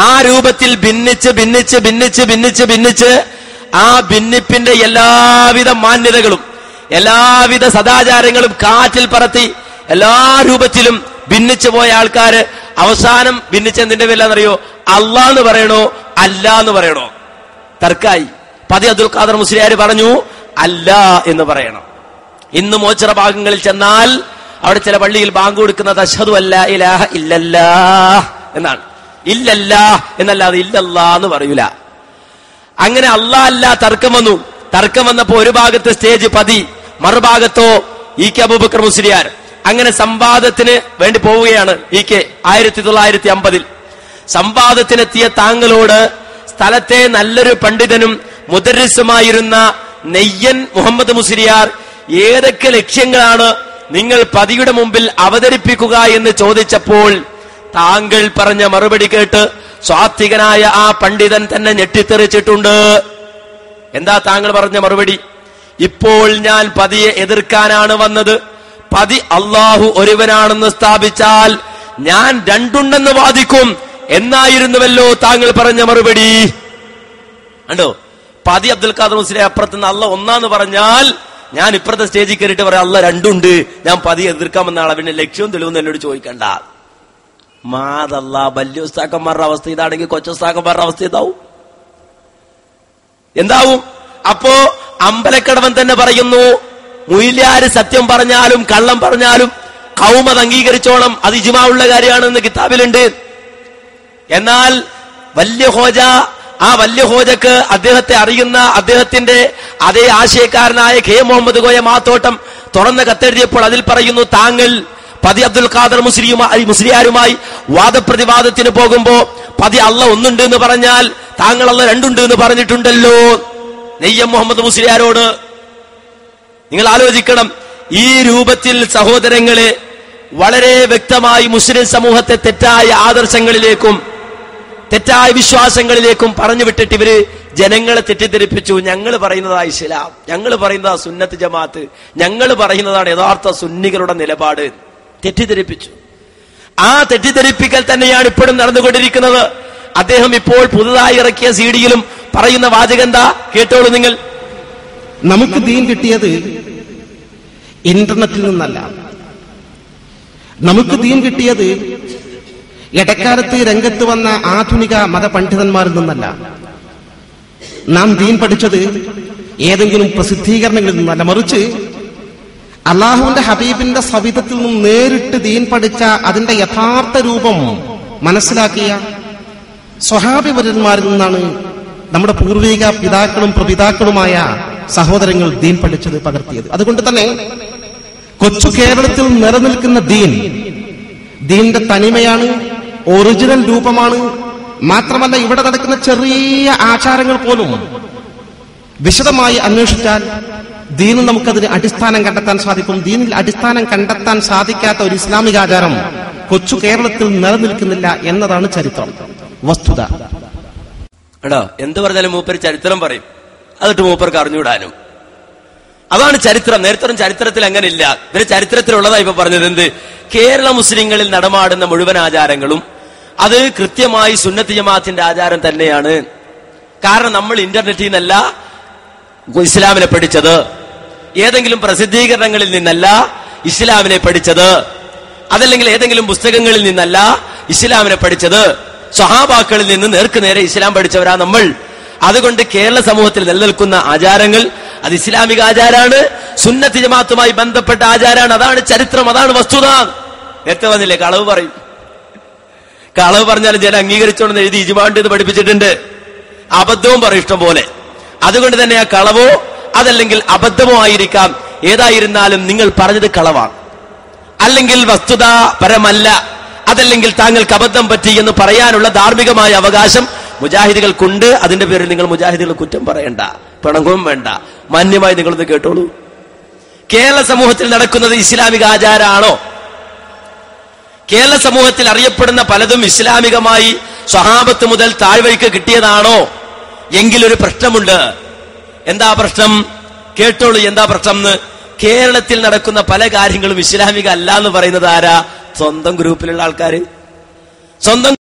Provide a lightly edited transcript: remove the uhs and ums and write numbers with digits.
ആ രൂപത്തിൽ ഭിന്നിച്ച് ആ ഭിന്നിപ്പിന്റെ എല്ലാവിധ മാന്യതകളും എല്ലാവിധ സദാചാരങ്ങളും കാറ്റിൽ പറത്തി എല്ലാ രൂപത്തിലും ഭിന്നിച്ചു പോയ ആൾക്കാര് അവസാനം ഭിന്നിച്ചെന്തിന്റെ പേരിലാണെന്നറിയോ? അല്ലാന്ന് പറയണോ അല്ലാന്ന് പറയണോ? തർക്കായി. പതി അബ്ദുൽ ഖാദർ മുസ്ലിയാർ പറഞ്ഞു അല്ല എന്ന് പറയണം. ഇന്ന് മോചറ ഭാഗങ്ങളിൽ ചെന്നാൽ അവിടെ ചില പള്ളിയിൽ ബാങ്ക് കൊടുക്കുന്നത് അശ്ഹദു അല്ലാ ഇലാഹ ഇല്ലല്ലാഹ് എന്നാണ്. ഇല്ലല്ലാഹ് എന്നല്ലാതെ ഇല്ലല്ലാ എന്ന് പറയൂല. അങ്ങനെ അല്ലാ അല്ല തർക്കം വന്നു. തർക്കം വന്നപ്പോ ഒരു ഭാഗത്ത് സ്റ്റേജ് പതി, മറുഭാഗത്തോ ഇ കെ അബൂബക്കർ മുസ്ലിയാർ. അങ്ങനെ സംവാദത്തിന് വേണ്ടി പോവുകയാണ് ഇ കെ. 1950 സംവാദത്തിനെത്തിയ താങ്കളോട് സ്ഥലത്തെ നല്ലൊരു പണ്ഡിതനും മുദർരിസുമായിരുന്ന നെയ്യൻ മുഹമ്മദ് മുസ്ലിയാർ ഏതൊക്കെ ലക്ഷ്യങ്ങളാണ് നിങ്ങൾ പതിയുടെ മുമ്പിൽ അവതരിപ്പിക്കുക എന്ന് ചോദിച്ചപ്പോൾ താങ്കൾ പറഞ്ഞ മറുപടി കേട്ട് സ്വാത്വികനായ ആ പണ്ഡിതൻ തന്നെ ഞെട്ടിത്തെറിച്ചിട്ടുണ്ട്. എന്താ താങ്കൾ പറഞ്ഞ മറുപടി? ഇപ്പോൾ ഞാൻ പതിയെ എതിർക്കാനാണ് വന്നത്. പതി അള്ളാഹു ഒരുവനാണെന്ന് സ്ഥാപിച്ചാൽ ഞാൻ രണ്ടുണ്ടെന്ന് വാദിക്കും എന്നായിരുന്നുവല്ലോ താങ്കൾ പറഞ്ഞ മറുപടി. കണ്ടോ? പതി അബ്ദുൽ ഖാദർ മുസ്ലിയാർ അപ്പുറത്തുനിന്ന് അള്ള ഒന്നാന്ന് പറഞ്ഞാൽ ഞാൻ ഇപ്പുറത്തെ സ്റ്റേജിൽ കയറിയിട്ട് പറയാം അള്ള രണ്ടുണ്ട്, ഞാൻ പതി എതിർക്കാമെന്ന ആളെ. പിന്നെ ലക്ഷ്യവും തെളിവെന്ന് എന്നോട് ചോദിക്കണ്ട. മാതല്ല വലിയ ഉസ്താക്കന്മാരുടെ അവസ്ഥ ഇതാണെങ്കിൽ കൊച്ചുസ്താക്കന്മാരുടെ അവസ്ഥ എന്താവും? അപ്പോ അമ്പലക്കടവൻ തന്നെ പറയുന്നു, മുയിലാര് സത്യം പറഞ്ഞാലും കള്ളം പറഞ്ഞാലും ഖൗമത് അംഗീകരിച്ചോണം, അത് ഇജ്മാ ഉള്ള കാര്യമാണെന്ന് കിതാബിലുണ്ട്. എന്നാൽ വലിയ ഹോജ, ആ വലിയ ഹോജക്ക് അദ്ദേഹത്തെ അറിയുന്ന അദ്ദേഹത്തിന്റെ അതേ ആശയക്കാരനായ കെ മുഹമ്മദ് കോയ മാത്തോട്ടം തുറന്ന കത്തെഴുതിയപ്പോൾ അതിൽ പറയുന്നു, താങ്കൾ പതി അബ്ദുൽ ഖാദർ മുസ്ലിയാരുമായി വാദപ്രതിവാദത്തിന് പോകുമ്പോ പതി അള്ള ഒന്നുണ്ട് എന്ന് പറഞ്ഞാൽ താങ്കൾ അള്ള രണ്ടുണ്ട് എന്ന് പറഞ്ഞിട്ടുണ്ടല്ലോ നെയ്യം മുഹമ്മദ് മുസ്ലിയാരോട്. നിങ്ങൾ ആലോചിക്കണം. ഈ രൂപത്തിൽ സഹോദരങ്ങളെ വളരെ വ്യക്തമായി മുസ്ലിം സമൂഹത്തെ തെറ്റായ ആദർശങ്ങളിലേക്കും തെറ്റായ വിശ്വാസങ്ങളിലേക്കും പറഞ്ഞു വിട്ടിട്ട് ഇവര് ജനങ്ങളെ തെറ്റിദ്ധരിപ്പിച്ചു. ഞങ്ങൾ പറയുന്നതാ ഇസ്ലാം, ഞങ്ങൾ പറയുന്നതാ സുന്നത്ത് ജമാഅത്ത്, ഞങ്ങൾ പറയുന്നതാണ് യഥാർത്ഥ സുന്നികളുടെ നിലപാട്. തെറ്റിദ്ധരിപ്പിച്ചു. ആ തെറ്റിദ്ധരിപ്പിക്കൽ തന്നെയാണ് ഇപ്പോഴും നടന്നുകൊണ്ടിരിക്കുന്നത്. അദ്ദേഹം ഇപ്പോൾ പുതുതായി ഇറക്കിയ സിഡിയിലും പറയുന്ന വാചകം എന്താ കേട്ടോളൂ നിങ്ങൾ. നമുക്ക് ദീൻ കിട്ടിയത് ഇന്റർനെറ്റിൽ നിന്നല്ല, നമുക്ക് ദീൻ കിട്ടിയത് ഇടക്കാലത്ത് രംഗത്ത് വന്ന ആധുനിക മതപണ്ഡിതന്മാരിൽ നിന്നല്ല, നാം ദീൻ പഠിച്ചത് ഏതെങ്കിലും പ്രസിദ്ധീകരണങ്ങളിൽ നിന്നല്ല, മറിച്ച് അള്ളാഹുവിന്റെ ഹബീബിന്റെ സവിധത്തിൽ നിന്നും നേരിട്ട് ദീൻ പഠിച്ച അതിന്റെ യഥാർത്ഥ രൂപം മനസ്സിലാക്കിയ സ്വഹാബിവര്യന്മാരിൽ നിന്നാണ് നമ്മുടെ പൂർവിക പിതാക്കളും പ്രപിതാക്കളുമായ സഹോദരങ്ങൾ ദീൻ പഠിച്ചത്, പകർത്തിയത്. അതുകൊണ്ട് തന്നെ കൊച്ചു കേരളത്തിൽ നിലനിൽക്കുന്ന ദീന്റെ തനിമയാണ്, ഒറിജിനൽ രൂപമാണ്. മാത്രമല്ല ഇവിടെ നടക്കുന്ന ചെറിയ ആചാരങ്ങൾ പോലും വിശദമായി അന്വേഷിച്ചാൽ ദീനിൽ നമുക്കതിന് അടിസ്ഥാനം കണ്ടെത്താൻ സാധിക്കും. ദീനിൽ അടിസ്ഥാനം കണ്ടെത്താൻ സാധിക്കാത്ത ഒരു ഇസ്ലാമിക ആചാരം കൊച്ചു കേരളത്തിൽ നിലനിൽക്കുന്നില്ല എന്നതാണ് ചരിത്രം, വസ്തുത. എടാ എന്ത് പറഞ്ഞാലും മൂപ്പര് ചരിത്രം പറയും, അതിട്ട് മൂപ്പർക്ക് അറിഞ്ഞുവിടാനും. അതാണ് ചരിത്രം. നേരത്തെ ചരിത്രത്തിൽ അങ്ങനെ ഇല്ല. ഇവര് ചരിത്രത്തിലുള്ളതാ ഇപ്പൊ പറഞ്ഞത്. എന്ത്? കേരള മുസ്ലിങ്ങളിൽ നടമാടുന്ന മുഴുവൻ ആചാരങ്ങളും അത് കൃത്യമായി സുന്നത്ത് ജമാഅത്തിന്റെ ആചാരം തന്നെയാണ്. കാരണം നമ്മൾ ഇന്റർനെറ്റിൽ നിന്നല്ല ഇസ്ലാമിനെ പഠിച്ചത്, ഏതെങ്കിലും പ്രസിദ്ധീകരണങ്ങളിൽ നിന്നല്ല ഇസ്ലാമിനെ പഠിച്ചത്, അതല്ലെങ്കിൽ ഏതെങ്കിലും പുസ്തകങ്ങളിൽ നിന്നല്ല ഇസ്ലാമിനെ പഠിച്ചത്, സ്വഹാബാക്കളിൽ നിന്ന് നേർക്ക് നേരെ ഇസ്ലാം പഠിച്ചവരാ നമ്മൾ. അതുകൊണ്ട് കേരള സമൂഹത്തിൽ നിലനിൽക്കുന്ന ആചാരങ്ങൾ അത് ഇസ്ലാമിക ആചാരാണ്, സുന്നത്ത് ജമാഅത്തുമായി ബന്ധപ്പെട്ട ആചാരാണ്. അതാണ് ചരിത്രം, അതാണ് വസ്തുത. നേരത്തെ വന്നില്ലേ കളവ് പറയും. കളവ് പറഞ്ഞാലും ജനം അംഗീകരിച്ചോണെന്ന് എഴുതി ഇജ്മാണ്ട് എന്ന് പഠിപ്പിച്ചിട്ടുണ്ട്. അബദ്ധവും പറയും ഇഷ്ടം പോലെ. അതുകൊണ്ട് തന്നെ ആ കളവോ അതല്ലെങ്കിൽ അബദ്ധമോ ആയിരിക്കാം. ഏതായിരുന്നാലും നിങ്ങൾ പറഞ്ഞത് കളവാണ്, അല്ലെങ്കിൽ വസ്തുതാപരമല്ല, അതല്ലെങ്കിൽ താങ്കൾക്ക് അബദ്ധം പറ്റി എന്ന് പറയാനുള്ള ധാർമ്മികമായ അവകാശം മുജാഹിദുകൾക്കുണ്ട്. അതിന്റെ പേരിൽ നിങ്ങൾ മുജാഹിദുകൾ കുറ്റം പറയണ്ട, പിണങ്ങും വേണ്ട. മാന്യമായി നിങ്ങളൊന്ന് കേട്ടോളൂ. കേരള സമൂഹത്തിൽ നടക്കുന്നത് ഇസ്ലാമിക ആചാരമാണോ? കേരള സമൂഹത്തിൽ അറിയപ്പെടുന്ന പലതും ഇസ്ലാമികമായി സ്വഹാബത്ത് മുതൽ താഴ്വഴിക്ക് കിട്ടിയതാണോ? എങ്കിലൊരു പ്രശ്നമുണ്ട്. എന്താ പ്രശ്നം? കേട്ടോളൂ എന്താ പ്രശ്നം എന്ന്. കേരളത്തിൽ നടക്കുന്ന പല കാര്യങ്ങളും ഇസ്ലാമിക അല്ല എന്ന് പറയുന്നത് ആരാ? സ്വന്തം ഗ്രൂപ്പിലുള്ള ആൾക്കാര്. സ്വന്തം